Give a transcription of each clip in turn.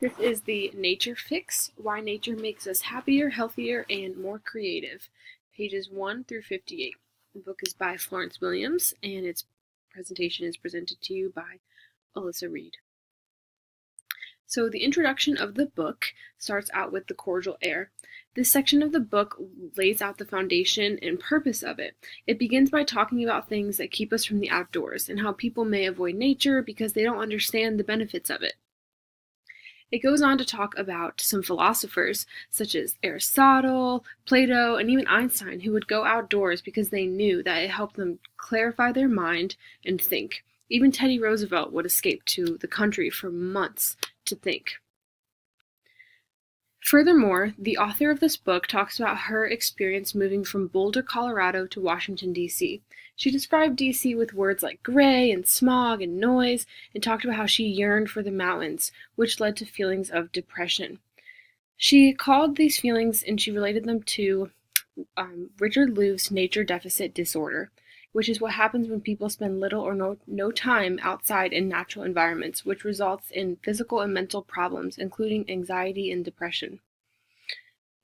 This is the Nature Fix, Why Nature Makes Us Happier, Healthier, and More Creative, pages 1 through 58. The book is by Florence Williams, and its presentation is presented to you by Alyssa Reed. So the introduction of the book starts out with the cordial air. This section of the book lays out the foundation and purpose of it. It begins by talking about things that keep us from the outdoors and how people may avoid nature because they don't understand the benefits of it. It goes on to talk about some philosophers such as Aristotle, Plato, and even Einstein who would go outdoors because they knew that it helped them clarify their mind and think. Even Teddy Roosevelt would escape to the country for months to think. Furthermore, the author of this book talks about her experience moving from Boulder, Colorado to Washington, D.C. She described D.C. with words like gray and smog and noise, and talked about how she yearned for the mountains, which led to feelings of depression. She called these feelings and she related them to Richard Louv's nature deficit disorder, which is what happens when people spend little or no time outside in natural environments, which results in physical and mental problems, including anxiety and depression.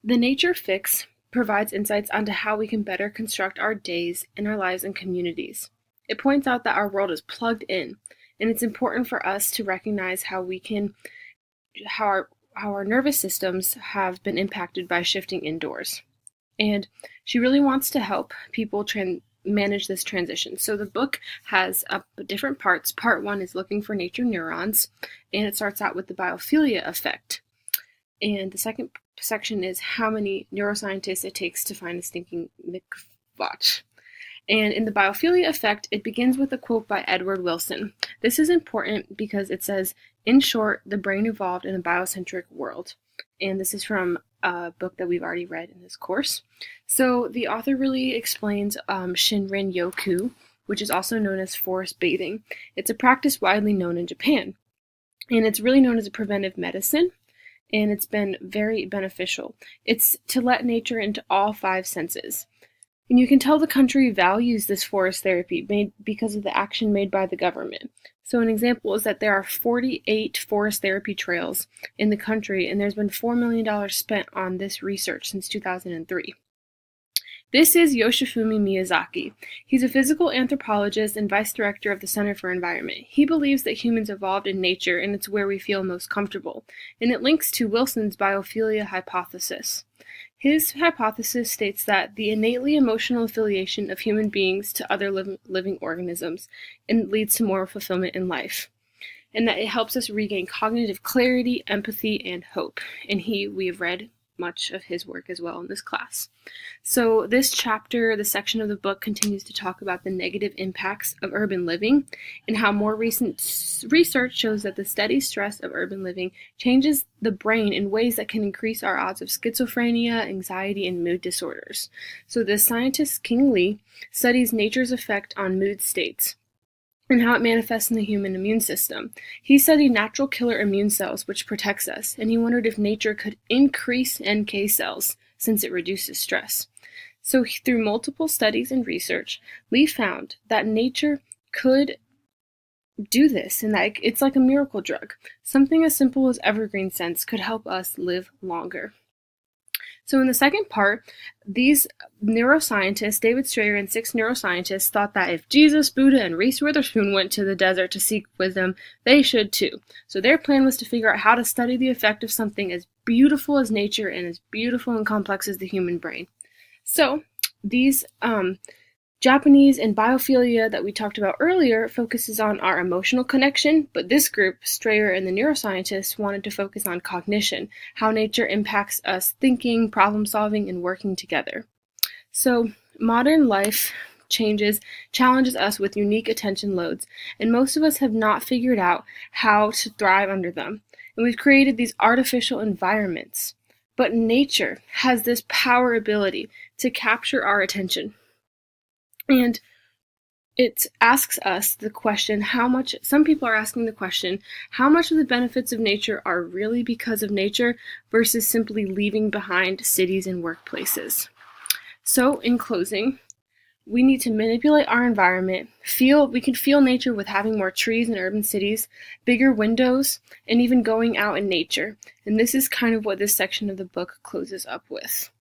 The Nature Fix provides insights onto how we can better construct our days and our lives and communities. It points out that our world is plugged in, and it's important for us to recognize how our nervous systems have been impacted by shifting indoors. And she really wants to help people manage this transition. So the book has different parts. Part 1 is looking for nature neurons, and it starts out with the biophilia effect. And the second section is how many neuroscientists it takes to find a stinking McVotch. And in the biophilia effect, it begins with a quote by Edward Wilson. This is important because it says, in short, the brain evolved in a biocentric world. And this is from a book that we've already read in this course. So the author really explains Shinrin Yoku, which is also known as forest bathing. It's a practice widely known in Japan, and it's really known as a preventive medicine, and it's been very beneficial. It's to let nature into all 5 senses. And you can tell the country values this forest therapy because of the action made by the government. So an example is that there are 48 forest therapy trails in the country, and there's been $4 million spent on this research since 2003. This is Yoshifumi Miyazaki. He's a physical anthropologist and vice director of the Center for Environment. He believes that humans evolved in nature and it's where we feel most comfortable, and it links to Wilson's biophilia hypothesis. His hypothesis states that the innately emotional affiliation of human beings to other living organisms and leads to more fulfillment in life, and that it helps us regain cognitive clarity, empathy, and hope. And we have read much of his work as well in this class. So this chapter, the section of the book, continues to talk about the negative impacts of urban living and how more recent research shows that the steady stress of urban living changes the brain in ways that can increase our odds of schizophrenia, anxiety, and mood disorders. So the scientist King Lee studies nature's effect on mood states and how it manifests in the human immune system. He studied natural killer immune cells, which protects us, and he wondered if nature could increase NK cells since it reduces stress. So through multiple studies and research, Lee found that nature could do this, and that it's like a miracle drug. Something as simple as evergreen scents could help us live longer. So in the second part, these neuroscientists, David Strayer and 6 neuroscientists, thought that if Jesus, Buddha, and Reese Witherspoon went to the desert to seek wisdom, they should too. So their plan was to figure out how to study the effect of something as beautiful as nature and as beautiful and complex as the human brain. So these Japanese and biophilia that we talked about earlier focuses on our emotional connection, but this group, Strayer and the neuroscientists, wanted to focus on cognition, how nature impacts us thinking, problem solving, and working together. So modern life challenges us with unique attention loads, and most of us have not figured out how to thrive under them. And we've created these artificial environments. But nature has this power ability to capture our attention. And it asks us the question, some people are asking the question, how much of the benefits of nature are really because of nature versus simply leaving behind cities and workplaces? So in closing, we need to manipulate our environment. We can feel nature with having more trees in urban cities, bigger windows, and even going out in nature. And this is kind of what this section of the book closes up with.